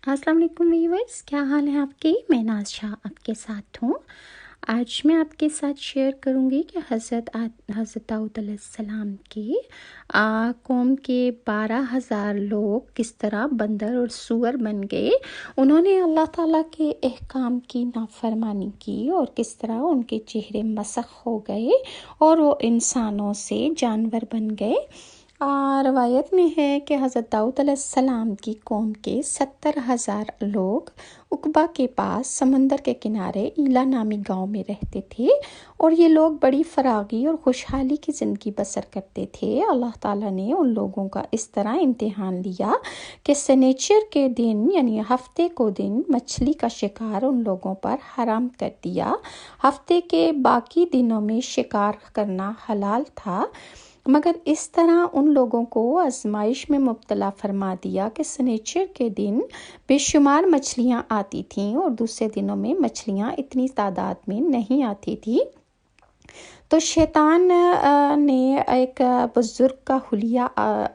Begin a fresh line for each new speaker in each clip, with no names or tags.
अस्सलाम वालेकुम व्यूअर्स, क्या हाल है आपके। मैं नाज शाह आपके साथ हूँ। आज मैं आपके साथ शेयर करूँगी कि हज़रत दाऊद अलैहिस्सलाम की कौम के 12,000 लोग किस तरह बंदर और सूअर बन गए। उन्होंने अल्लाह ताला के अहकाम की नाफरमानी की और किस तरह उनके चेहरे मसख हो गए और वो इंसानों से जानवर बन गए। रवायत में है कि हज़रत दाऊद अलैहिस्सलाम की कौम के 70,000 लोग उकबा के पास समंदर के किनारे ईला नामी गांव में रहते थे और ये लोग बड़ी फरागी और खुशहाली की ज़िंदगी बसर करते थे। अल्लाह ताला ने उन लोगों का इस तरह इम्तिहान लिया कि सनेचर के दिन यानी हफ्ते को दिन मछली का शिकार उन लोगों पर हराम कर दिया। हफ्ते के बाकी दिनों में शिकार करना हलाल था, मगर इस तरह उन लोगों को आजमाइश में मुब्तला फरमा दिया कि सनीचर के दिन बेशुमार मछलियाँ आती थीं और दूसरे दिनों में मछलियाँ इतनी तादाद में नहीं आती थी। तो शैतान ने एक बुजुर्ग का हुलिया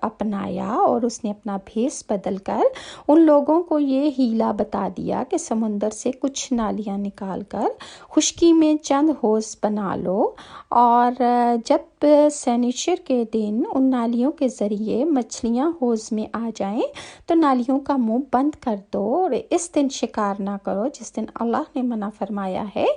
अपनाया और उसने अपना भेस बदल कर उन लोगों को ये हीला बता दिया कि समुंदर से कुछ नालियाँ निकाल कर खुश्की में चंद हौज़ बना लो और जब सनीचर के दिन उन नालियों के ज़रिए मछलियाँ हौज़ में आ जाएं तो नालियों का मुंह बंद कर दो और इस दिन शिकार ना करो जिस दिन अल्लाह ने मना फरमाया है,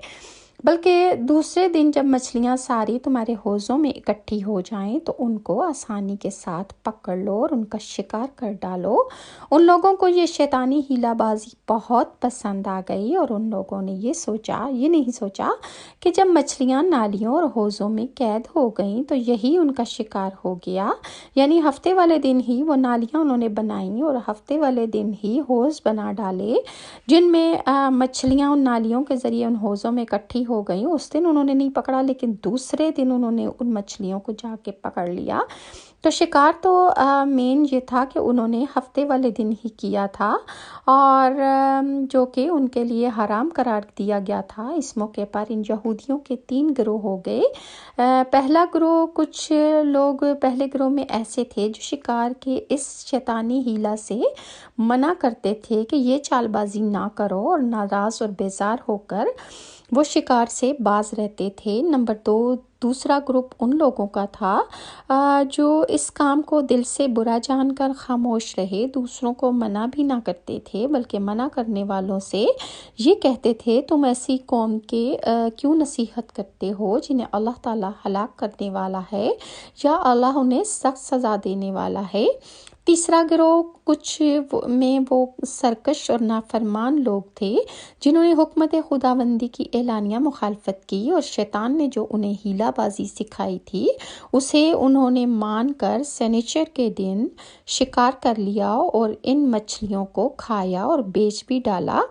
बल्कि दूसरे दिन जब मछलियाँ सारी तुम्हारे हौज़ों में इकट्ठी हो जाएं तो उनको आसानी के साथ पकड़ लो और उनका शिकार कर डालो। उन लोगों को ये शैतानी हीलाबाजी बहुत पसंद आ गई और उन लोगों ने ये नहीं सोचा कि जब मछलियाँ नालियों और हौज़ों में कैद हो गईं तो यही उनका शिकार हो गया। यानी हफ्ते वाले दिन ही वो नालियाँ उन्होंने बनाई और हफ्ते वाले दिन ही हौज़ बना डाले जिनमें मछलियाँ उन नालियों के ज़रिए उन हौज़ों में इकट्ठी हो गई। उस दिन उन्होंने नहीं पकड़ा, लेकिन दूसरे दिन उन्होंने उन मछलियों को जाके पकड़ लिया। तो शिकार तो मेन ये था कि उन्होंने हफ्ते वाले दिन ही किया था और जो कि उनके लिए हराम करार दिया गया था। इस मौके पर इन यहूदियों के 3 गिरोह हो गए। पहला गिरोह, कुछ लोग पहले गिरोह में ऐसे थे जो शिकार के इस शैतानी हीला से मना करते थे कि ये चालबाजी ना करो और नाराज़ और बेजार होकर वो शिकार से बाज रहते थे। नंबर 2, दूसरा ग्रुप उन लोगों का था जो इस काम को दिल से बुरा जानकर खामोश रहे, दूसरों को मना भी ना करते थे, बल्कि मना करने वालों से ये कहते थे तुम ऐसी कौम के क्यों नसीहत करते हो जिन्हें अल्लाह ताला हलाक करने वाला है या अल्लाह उन्हें सख्त सज़ा देने वाला है। तीसरा गिरोह में वो सरकश और नाफरमान लोग थे जिन्होंने हुकमत खुदाबंदी की एलानिया मुखालफत की और शैतान ने जो उन्हें हीलाबाजी सिखाई थी उसे उन्होंने मान कर सनीचर के दिन शिकार कर लिया और इन मछलियों को खाया और बेच भी डाला।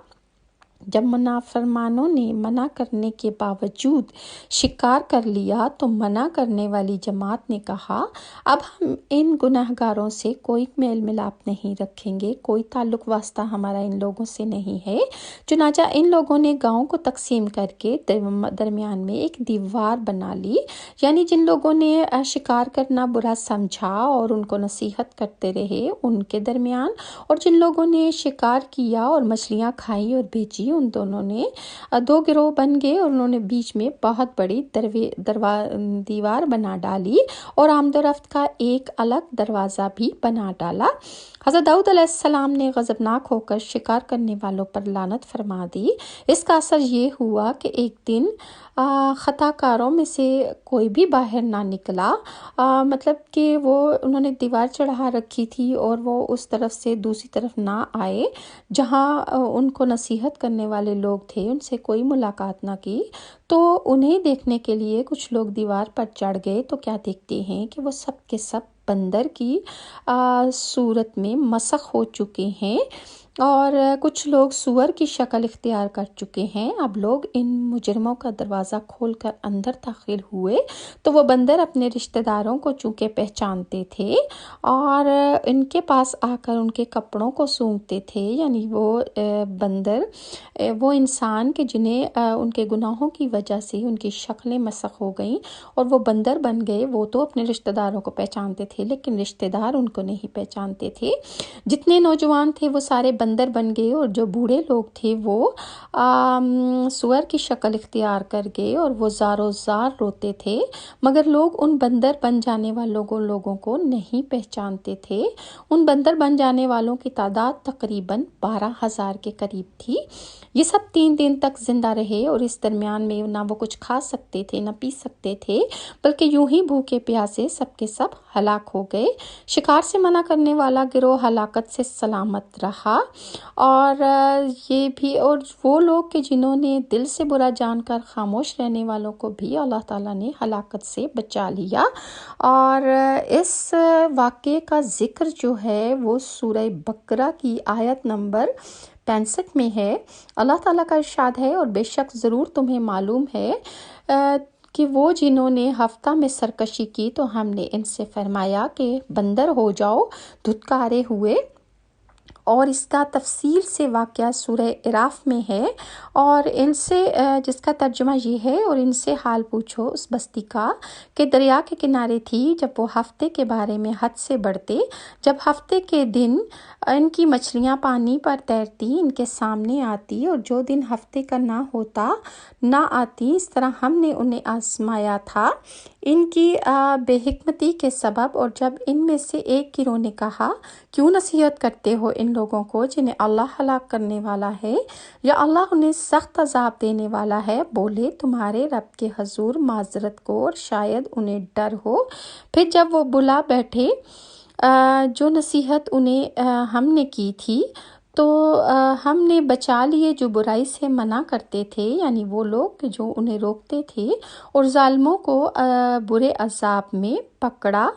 जब मुनाफरमानों ने मना करने के बावजूद शिकार कर लिया तो मना करने वाली जमात ने कहा अब हम इन गुनाहगारों से कोई मेल मिलाप नहीं रखेंगे, कोई ताल्लुक वास्ता हमारा इन लोगों से नहीं है। चुनाचा इन लोगों ने गांव को तकसीम करके दरमियान में एक दीवार बना ली, यानी जिन लोगों ने शिकार करना बुरा समझा और उनको नसीहत करते रहे उनके दरमियान, और जिन लोगों ने शिकार किया और मछलियाँ खाई और बेची उन दोनों ने 2 गिरोह बन गए और उन्होंने बीच में बहुत बड़ी दीवार बना डाली और आमदोरफ्त का एक अलग दरवाज़ा भी बना डाला। हज़रत दाऊद अलैहिस्सलाम ने गज़बनाक होकर शिकार करने वालों पर लानत फरमा दी। इसका असर ये हुआ कि एक दिन ख़ताकारों में से कोई भी बाहर ना निकला, मतलब कि वो उन्होंने दीवार चढ़ा रखी थी और वो उस तरफ से दूसरी तरफ ना आए जहाँ उनको नसीहत करने वाले लोग थे, उनसे कोई मुलाकात ना की। तो उन्हें देखने के लिए कुछ लोग दीवार पर चढ़ गए तो क्या देखते हैं कि वो सब के सब बंदर की सूरत में मसख हो चुके हैं और कुछ लोग सूअर की शक्ल इख्तियार कर चुके हैं। अब लोग इन मुजरमों का दरवाज़ा खोलकर अंदर दाखिल हुए तो वो बंदर अपने रिश्तेदारों को चूँकि पहचानते थे और इनके पास आकर उनके कपड़ों को सूंघते थे। यानी वो बंदर वो इंसान के जिन्हें उनके गुनाहों की वजह से उनकी शक्लें मसख हो गईं और वो बंदर बन गए। वो तो अपने रिश्तेदारों को पहचानते थे लेकिन रिश्तेदार उनको नहीं पहचानते थे। जितने नौजवान थे वो सारे بندر بن گئے اور جو بوڑھے لوگ تھے وہ سور کی شکل اختیار کر گئے اور وہ زاروں زار روتے تھے، مگر لوگ ان بندر بن جانے والوں لوگوں کو نہیں پہچانتے تھے۔ ان بندر بن جانے والوں کی تعداد تقریباً 12,000 کے قریب تھی۔ یہ سب 3 دن تک زندہ رہے اور اس درمیان میں نہ وہ کچھ کھا سکتے تھے نہ پی سکتے تھے، بلکہ یوں ہی بھوکے پیاسے سب کے سب ہلاک ہو گئے۔ شکار سے منع کرنے والا گروہ ہلاکت سے سلامت رہا، اور یہ بھی اور وہ لوگ کہ جنہوں نے دل سے برا جان کر خاموش رہنے والوں کو بھی اللہ تعالیٰ نے ہلاکت سے بچا لیا۔ اور اس واقعے کا ذکر جو ہے وہ سورہ بقرہ کی آیت نمبر 65 میں ہے۔ اللہ تعالیٰ کا ارشاد ہے، اور بے شک ضرور تمہیں معلوم ہے کہ وہ جنہوں نے ہفتہ میں سرکشی کی تو ہم نے ان سے فرمایا کہ بندر ہو جاؤ دھتکارے ہوئے، اور اس کا تفصیل سے واقعہ سورہ اعراف میں ہے۔ اور ان سے جس کا ترجمہ یہ ہے، اور ان سے حال پوچھو اس بستی کا کہ دریا کے کنارے تھی، جب وہ ہفتے کے بارے میں حد سے بڑھتے، جب ہفتے کے دن ان کی مچھلیاں پانی پر تیرتی ان کے سامنے آتی، اور جو دن ہفتے کا نہ ہوتا نہ آتی، اس طرح ہم نے انہیں آزمایا تھا ان کی بے حکمتی کے سبب۔ اور جب ان میں سے ایک گروہ نے کہا کیوں نصیحت کرتے ہو ان لوگوں کو جنہیں اللہ ہلاک کرنے والا ہے یا اللہ انہیں سخت عذاب دینے والا ہے، بولے تمہارے رب کے حضور معذرت کو، اور شاید انہیں ڈر ہو۔ پھر جب وہ بلا بیٹھے جو نصیحت انہیں ہم نے کی تھی، تو ہم نے بچا لیے جو برائی سے منع کرتے تھے، یعنی وہ لوگ جو انہیں روکتے تھے، اور ظالموں کو برے عذاب میں پکڑا۔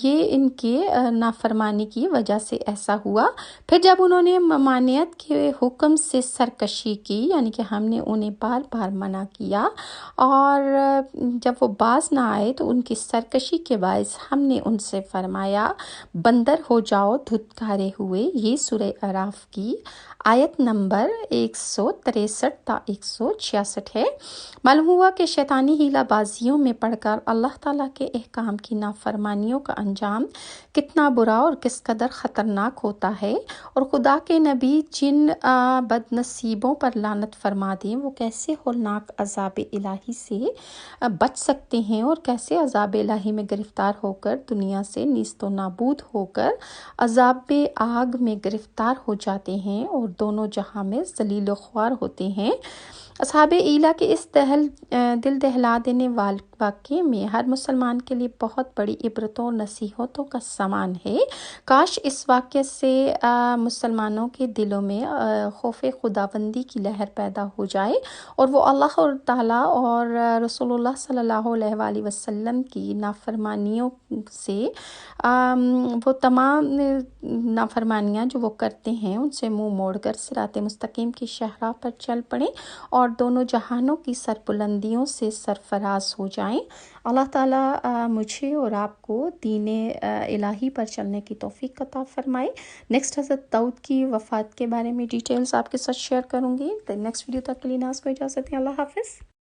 یہ ان کے نافرمانی کی وجہ سے ایسا ہوا۔ پھر جب انہوں نے ممانعت کے حکم سے سرکشی کی، یعنی کہ ہم نے انہیں بار بار منع کیا، اور جب وہ باز نہ آئے تو ان کی سرکشی کے باعث ہم نے ان سے فرمایا بندر ہو جاؤ دھتکارے ہوئے۔ یہ سورہ اعراف کی آیت نمبر 163 تا 166 ہے۔ معلوم ہوا کہ شیطانی ہیلہ بازیوں میں پڑھ کر اللہ تعالیٰ کے احکام کی نافرمانیوں کا انجام کتنا برا اور کس قدر خطرناک ہوتا ہے، اور خدا کے نبی جن بد نصیبوں پر لعنت فرما دیں وہ کیسے ہولناک عذاب الہی سے بچ سکتے ہیں، اور کیسے عذاب الہی میں گرفتار ہو کر دنیا سے نیست و نابود ہو کر عذاب آگ میں گرفتار ہو جاتے ہیں اور دونوں جہاں میں ذلیل و خوار ہوتے ہیں۔ اصحاب ایلہ کے اس دل دہلا دینے واقعے میں ہر مسلمان کے لیے بہت بڑی عبرتوں اور نصیحتوں کا سامان ہے۔ کاش اس واقعے سے مسلمانوں کے دلوں میں خوف خداوندی کی لہر پیدا ہو جائے، اور وہ اللہ تعالیٰ اور رسول اللہ صلی اللہ علیہ وآلہ وسلم کی نافرمانیوں سے وہ تمام نافرمانیاں جو وہ کرتے ہیں ان سے منہ موڑ کر صراط مستقیم کی شاہراہ پر چل پڑیں اور دونوں جہانوں کی سربلندیوں سے سرفراز ہو جائیں۔ اللہ تعالیٰ مجھے اور آپ کو دین الہی پر چلنے کی توفیق عطا فرمائے۔ نیکسٹ حضرت داؤد کی وفات کے بارے میں ڈیٹیلز آپ کے ساتھ شیئر کروں گی۔ نیکسٹ ویڈیو تک کے لیے ناز کو اجازت دیں۔ اللہ حافظ۔